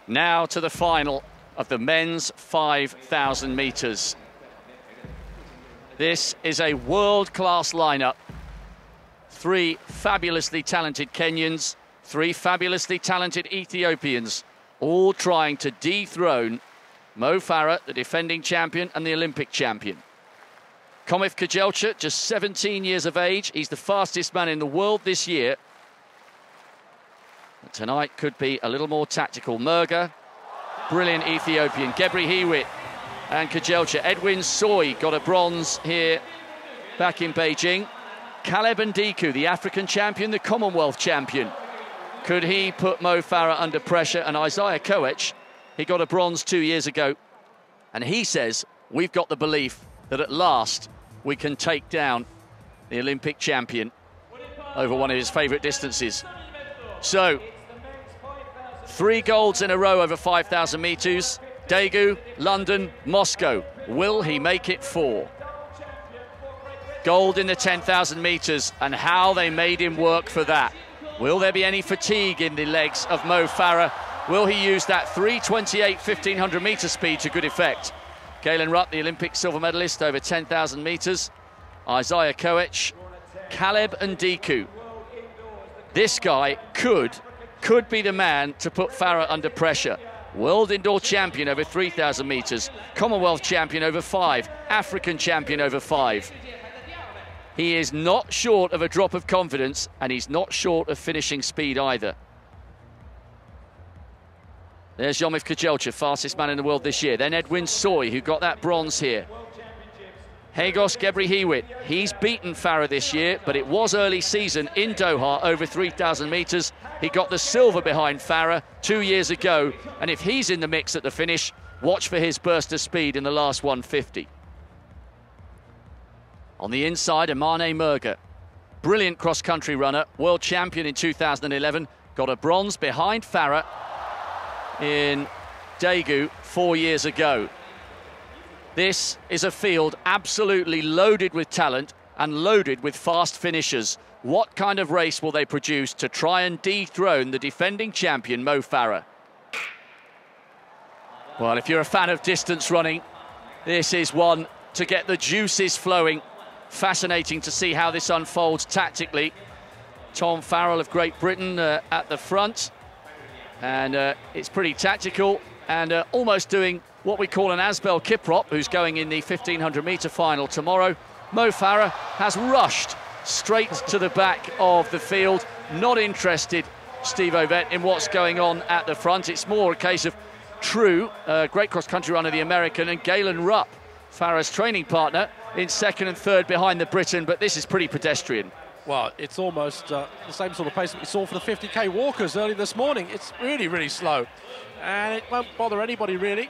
Now to the final of the men's 5,000 metres. This is a world-class lineup. Three fabulously talented Kenyans, three fabulously talented Ethiopians, all trying to dethrone Mo Farah, the defending champion and the Olympic champion. Cometh Kejelcha, just 17 years of age. He's the fastest man in the world this year. But tonight could be a little more tactical. Merga, brilliant Ethiopian. Gebri Hewitt and Kejelcha. Edwin Soy got a bronze here back in Beijing. Caleb Ndiku, the African champion, the Commonwealth champion. Could he put Mo Farah under pressure? And Isaiah Koech, he got a bronze 2 years ago. And he says, we've got the belief that at last we can take down the Olympic champion over one of his favourite distances. So, 3 golds in a row over 5,000 metres. Daegu, London, Moscow. Will he make it 4? Gold in the 10,000 metres, and how they made him work for that. Will there be any fatigue in the legs of Mo Farah? Will he use that 3:28 1,500 metre speed to good effect? Galen Rupp, the Olympic silver medalist over 10,000 metres. Isaiah Koech, Caleb Ndiku. This guy could be the man to put Farah under pressure. World indoor champion over 3,000 metres, Commonwealth champion over 5, African champion over 5. He is not short of a drop of confidence, and he's not short of finishing speed either. There's Cometh Kejelcha, fastest man in the world this year. Then Edwin Soy, who got that bronze here. Hagos Gebri Hewitt, he's beaten Farah this year, but it was early season in Doha over 3,000 metres. He got the silver behind Farah 2 years ago, and if he's in the mix at the finish, watch for his burst of speed in the last 150. On the inside, Amane Merga, brilliant cross-country runner, world champion in 2011, got a bronze behind Farah in Daegu 4 years ago. This is a field absolutely loaded with talent and loaded with fast finishers. What kind of race will they produce to try and dethrone the defending champion, Mo Farah? Well, if you're a fan of distance running, this is one to get the juices flowing. Fascinating to see how this unfolds tactically. Tom Farrell of Great Britain at the front. And it's pretty tactical and almost doing what we call an Asbel Kiprop, who's going in the 1,500 metre final tomorrow. Mo Farah has rushed straight to the back of the field. Not interested, Steve Ovett, in what's going on at the front. It's more a case of True, great cross-country runner, the American, and Galen Rupp, Farah's training partner, in second and third behind the Briton, but this is pretty pedestrian. Well, it's almost the same sort of pace that we saw for the 50k walkers early this morning. It's really, really slow, and it won't bother anybody, really.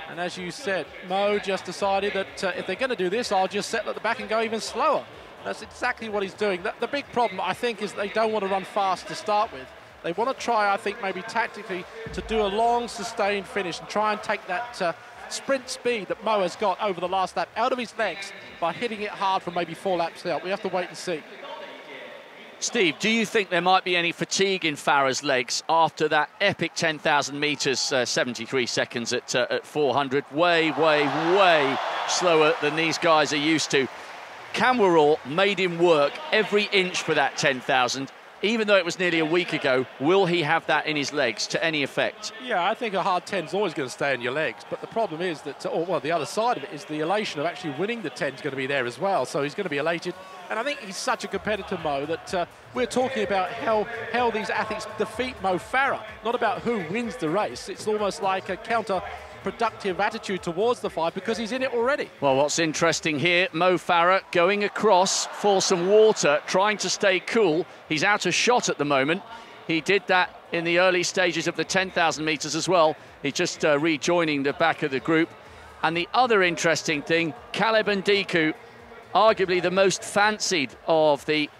And as you said, Mo just decided that if they're going to do this, I'll just settle at the back and go even slower. That's exactly what he's doing. The big problem, I think, is they don't want to run fast to start with. They want to try, I think, maybe tactically, to do a long, sustained finish and try and take that sprint speed that Mo has got over the last lap out of his legs by hitting it hard from maybe 4 laps out. We have to wait and see. Steve, do you think there might be any fatigue in Farah's legs after that epic 10,000 metres, 73 seconds at 400? Way slower than these guys are used to. Camwerall made him work every inch for that 10,000. Even though it was nearly a week ago, will he have that in his legs to any effect? Yeah, I think a hard 10 is always going to stay in your legs. But the problem is that, well, the other side of it is the elation of actually winning the 10 is going to be there as well. So he's going to be elated. And I think he's such a competitor, Mo, that we're talking about how these athletes defeat Mo Farah, not about who wins the race. It's almost like a counter-productive attitude towards the fight because he's in it already. Well, what's interesting here, Mo Farah going across for some water, trying to stay cool. He's out of shot at the moment. He did that in the early stages of the 10,000 metres as well. He's just rejoining the back of the group. And the other interesting thing, Caleb Ndiku, arguably the most fancied of the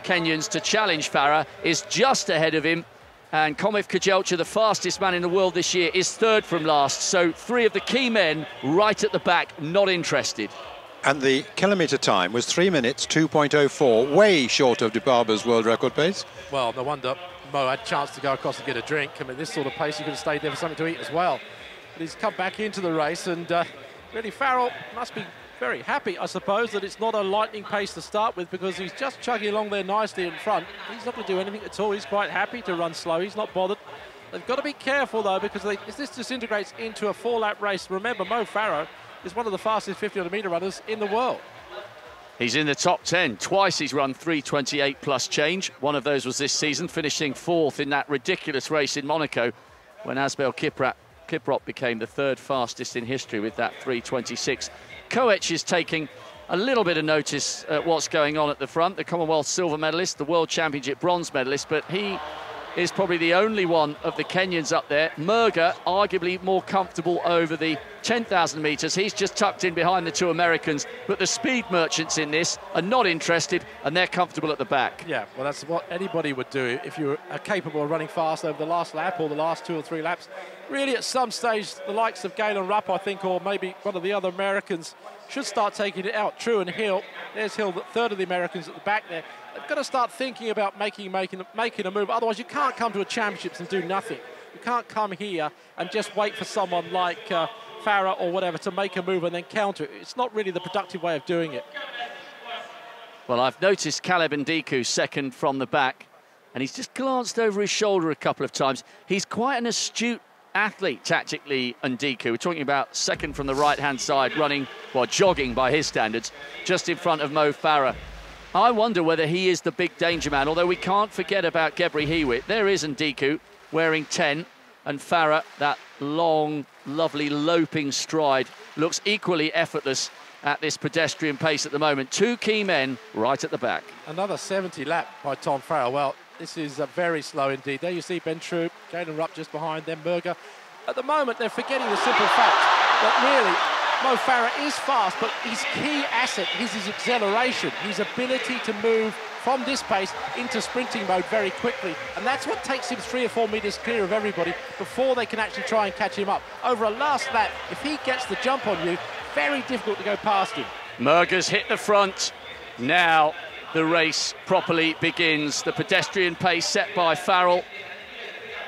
Kenyans to challenge Farah, is just ahead of him. And Cometh Kejelcha, the fastest man in the world this year, is third from last. So 3 of the key men right at the back, not interested. And the kilometre time was 3 minutes 2.04, way short of Dibaba's world record pace. Well, no wonder. Mo had a chance to go across and get a drink. I mean, this sort of pace, he could have stayed there for something to eat as well. But he's come back into the race, and really Farrell must be very happy, I suppose, that it's not a lightning pace to start with, because he's just chugging along there nicely in front. He's not going to do anything at all. He's quite happy to run slow. He's not bothered. They've got to be careful, though, because if this disintegrates into a 4-lap race, remember, Mo Farah is one of the fastest 50-metre runners in the world. He's in the top 10. Twice he's run 3:28 plus change. One of those was this season, finishing 4th in that ridiculous race in Monaco when Asbel Kiprop became the 3rd fastest in history with that 3:26. Koech is taking a little bit of notice at what's going on at the front. The Commonwealth silver medalist, the World Championship bronze medalist, but he is probably the only one of the Kenyans up there. Murga, arguably more comfortable over the 10,000 metres. He's just tucked in behind the 2 Americans, but the speed merchants in this are not interested, and they're comfortable at the back. Yeah, well, that's what anybody would do if you are capable of running fast over the last lap or the last 2 or 3 laps. Really, at some stage, the likes of Galen Rupp, I think, or maybe one of the other Americans, should start taking it out. True and Hill. There's Hill, the 3rd of the Americans at the back there. They've got to start thinking about making a move. Otherwise, you can't come to a championships and do nothing. You can't come here and just wait for someone like Farah or whatever to make a move and then counter it. It's not really the productive way of doing it. Well, I've noticed Caleb Ndiku 2nd from the back, and he's just glanced over his shoulder a couple of times. He's quite an astute athlete tactically, Ndiku. We're talking about 2nd from the right-hand side, running, well, jogging by his standards, just in front of Mo Farah. I wonder whether he is the big danger man, although we can't forget about Gebri Hewitt. There is Ndiku wearing 10, and Farah, that long, lovely loping stride, looks equally effortless at this pedestrian pace at the moment. 2 key men right at the back. Another 70 lap by Tom Farrell. Well, this is very slow indeed. There you see Ben Troop, Galen Rupp just behind them, Murga. At the moment, they're forgetting the simple fact that really Mo Farah is fast, but his key asset is his acceleration, his ability to move from this pace into sprinting mode very quickly. And that's what takes him 3 or 4 metres clear of everybody before they can actually try and catch him up. Over a last lap, if he gets the jump on you, very difficult to go past him. Murga's hit the front. Now the race properly begins. The pedestrian pace set by Farrell.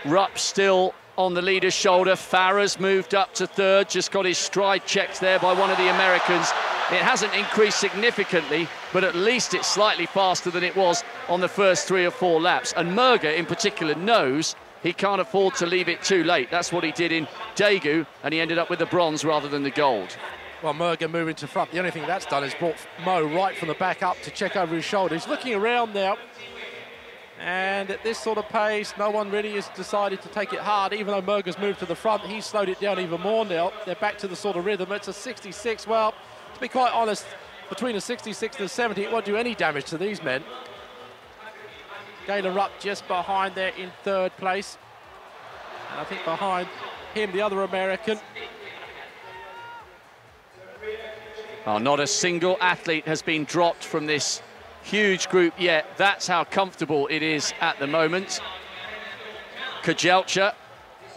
Rupp still on the leader's shoulder. Farah's moved up to 3rd, just got his stride checked there by one of the Americans. It hasn't increased significantly, but at least it's slightly faster than it was on the first 3 or 4 laps. And Murga in particular knows he can't afford to leave it too late. That's what he did in Daegu, and he ended up with the bronze rather than the gold. Well, Murga moving to front. The only thing that's done is brought Mo right from the back up to check over his shoulder. He's looking around now. And at this sort of pace, no one really has decided to take it hard. Even though Murga's moved to the front, he's slowed it down even more now. They're back to the sort of rhythm. It's a 66. Well, to be quite honest, between a 66 and a 70, it won't do any damage to these men. Galen Rupp just behind there in 3rd place. And I think behind him, the other American. Oh, not a single athlete has been dropped from this huge group yet. That's how comfortable it is at the moment. Kajelcha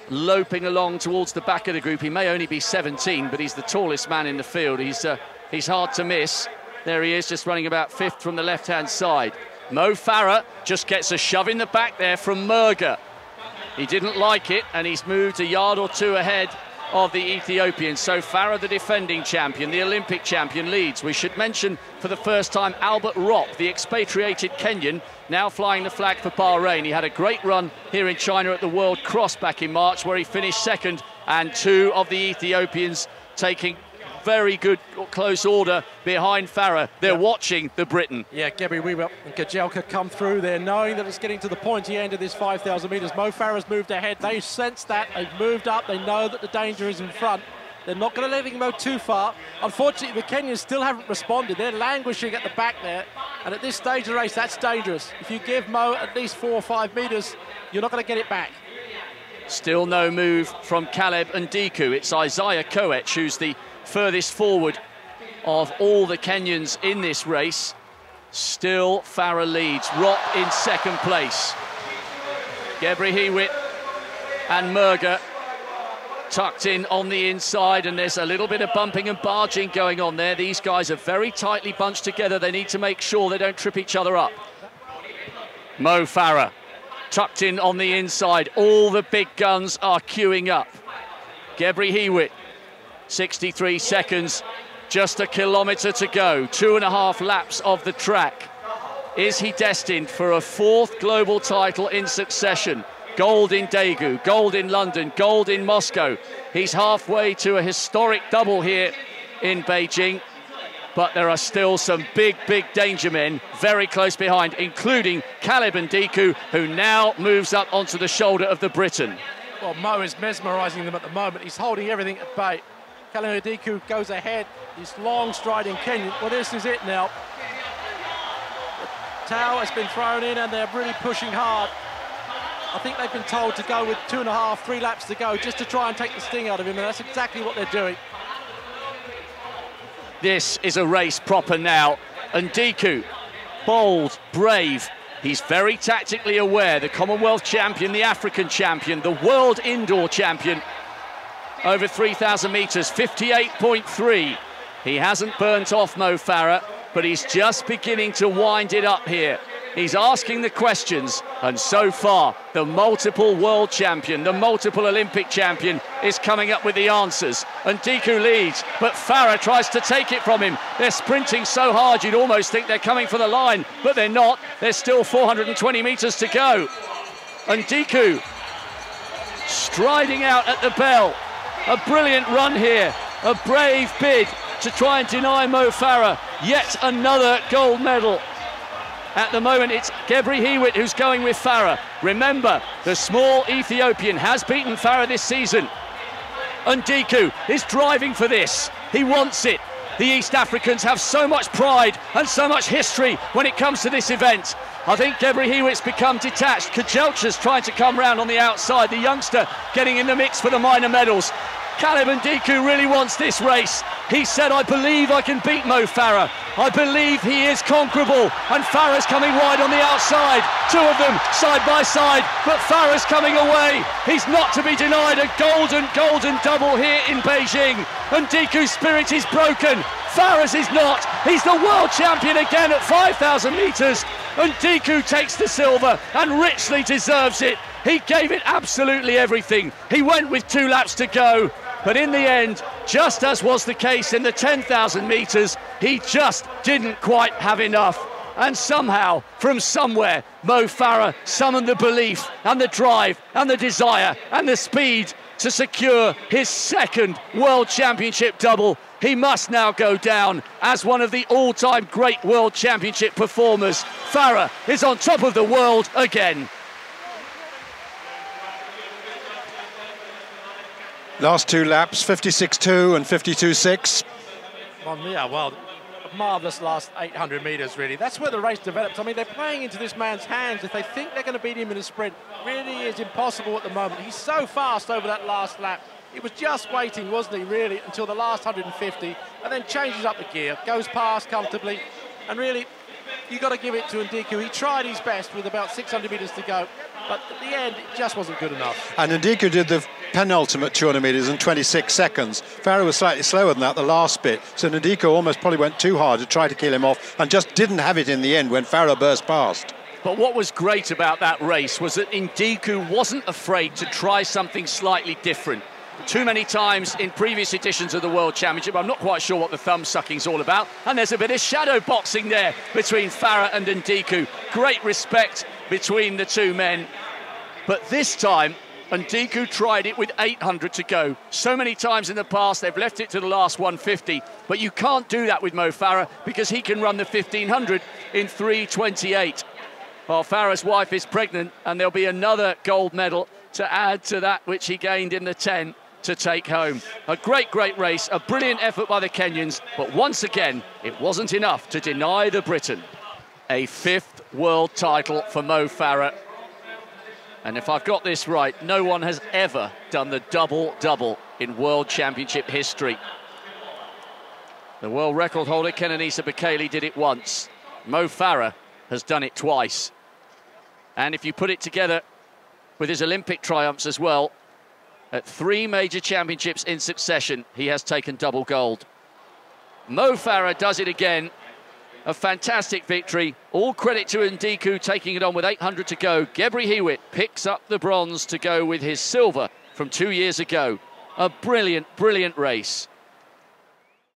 loping along towards the back of the group. He may only be 17, but he's the tallest man in the field. He's hard to miss. There he is, just running about 5th from the left-hand side. Mo Farah just gets a shove in the back there from Murga. He didn't like it, and he's moved a yard or 2 ahead of the Ethiopians. So Farah, the defending champion, the Olympic champion, leads. We should mention for the first time Albert Ropp, the expatriated Kenyan, now flying the flag for Bahrain. He had a great run here in China at the World Cross back in March, where he finished 2nd, and 2 of the Ethiopians taking very good close order behind Farah. They're watching the Briton. Yeah, Gebri Weaver and Kajelcha come through there, knowing that it's getting to the pointy end of this 5,000 metres. Mo Farah's moved ahead. They sense that. They've moved up. They know that the danger is in front. They're not going to let him go too far. Unfortunately, the Kenyans still haven't responded. They're languishing at the back there. And at this stage of the race, that's dangerous. If you give Mo at least 4 or 5 metres, you're not going to get it back. Still no move from Caleb Ndiku. It's Isaiah Koech who's the furthest forward of all the Kenyans in this race. Still Farah leads. Ropp in 2nd place. Gebri Hewitt and Murga tucked in on the inside, and there's a little bit of bumping and barging going on there. These guys are very tightly bunched together. They need to make sure they don't trip each other up. Mo Farah tucked in on the inside. All the big guns are queuing up. Gebri Hewitt, 63 seconds, just a kilometre to go, 2.5 laps of the track. Is he destined for a 4th global title in succession? Gold in Daegu, gold in London, gold in Moscow. He's halfway to a historic double here in Beijing, but there are still some big danger men very close behind, including Caleb Ndiku, who now moves up onto the shoulder of the Briton. Well, Mo is mesmerising them at the moment. He's holding everything at bay. Caleb Ndiku goes ahead. He's long striding Kenyan. Well, this is it now. The towel has been thrown in and they're really pushing hard. I think they've been told to go with 2.5, 3 laps to go just to try and take the sting out of him, and that's exactly what they're doing. This is a race proper now. Ndiku, bold, brave. He's very tactically aware. The Commonwealth champion, the African champion, the world indoor champion. Over 3,000 metres, 58.3. He hasn't burnt off Mo Farah, but he's just beginning to wind it up here. He's asking the questions, and so far, the multiple world champion, the multiple Olympic champion, is coming up with the answers. Ndiku leads, but Farah tries to take it from him. They're sprinting so hard, you'd almost think they're coming for the line, but they're not. There's still 420 metres to go. Ndiku striding out at the bell. A brilliant run here, a brave bid to try and deny Mo Farah yet another gold medal. At the moment, it's Gebri Hewitt who's going with Farah. Remember, the small Ethiopian has beaten Farah this season. Ndiku is driving for this. He wants it. The East Africans have so much pride and so much history when it comes to this event. I think Gebri Hewitt's become detached. Kajelcha's trying to come round on the outside. The youngster getting in the mix for the minor medals. Caleb Ndiku really wants this race. He said, I believe I can beat Mo Farah. I believe he is conquerable. And Farah's coming wide on the outside. 2 of them side by side, but Farah's coming away. He's not to be denied. A golden double here in Beijing. Ndiku's spirit is broken. Farah's is not. He's the world champion again at 5,000 metres. Ndiku takes the silver and richly deserves it. He gave it absolutely everything. He went with 2 laps to go. But in the end, just as was the case in the 10,000 metres, he just didn't quite have enough. And somehow, from somewhere, Mo Farah summoned the belief and the drive and the desire and the speed to secure his 2nd World Championship double. He must now go down as one of the all-time great World Championship performers. Farah is on top of the world again. Last 2 laps, 56.2 and 52.6. Yeah, well, a marvellous last 800 metres, really. That's where the race develops. I mean, they're playing into this man's hands. If they think they're going to beat him in a sprint, really is impossible at the moment. He's so fast over that last lap. He was just waiting, wasn't he, really, until the last 150, and then changes up the gear, goes past comfortably, and really, you've got to give it to Ndiku. He tried his best with about 600 metres to go, but at the end, it just wasn't good enough. And Ndiku did the penultimate 200 metres in 26 seconds. Farah was slightly slower than that, the last bit, so Ndiku almost probably went too hard to try to kill him off and just didn't have it in the end when Farah burst past. But what was great about that race was that Ndiku wasn't afraid to try something slightly different. Too many times in previous editions of the World Championship, I'm not quite sure what the thumb-sucking's all about, and there's a bit of shadow boxing there between Farah and Ndiku. Great respect between the 2 men. But this time, Ndiku tried it with 800 to go. So many times in the past, they've left it to the last 150, but you can't do that with Mo Farah because he can run the 1500 in 3:28. Well, Farah's wife is pregnant, and there'll be another gold medal to add to that which he gained in the 10 to take home. A great race, a brilliant effort by the Kenyans, but once again, it wasn't enough to deny the Briton. A 5th world title for Mo Farah. And if I've got this right, no one has ever done the double-double in World Championship history. The world record holder, Kenenisa Bekele, did it once. Mo Farah has done it twice. And if you put it together with his Olympic triumphs as well, at 3 major championships in succession, he has taken double gold. Mo Farah does it again. A fantastic victory. All credit to Ndiku taking it on with 800 to go. Gebri Hewitt picks up the bronze to go with his silver from 2 years ago. A brilliant, brilliant race.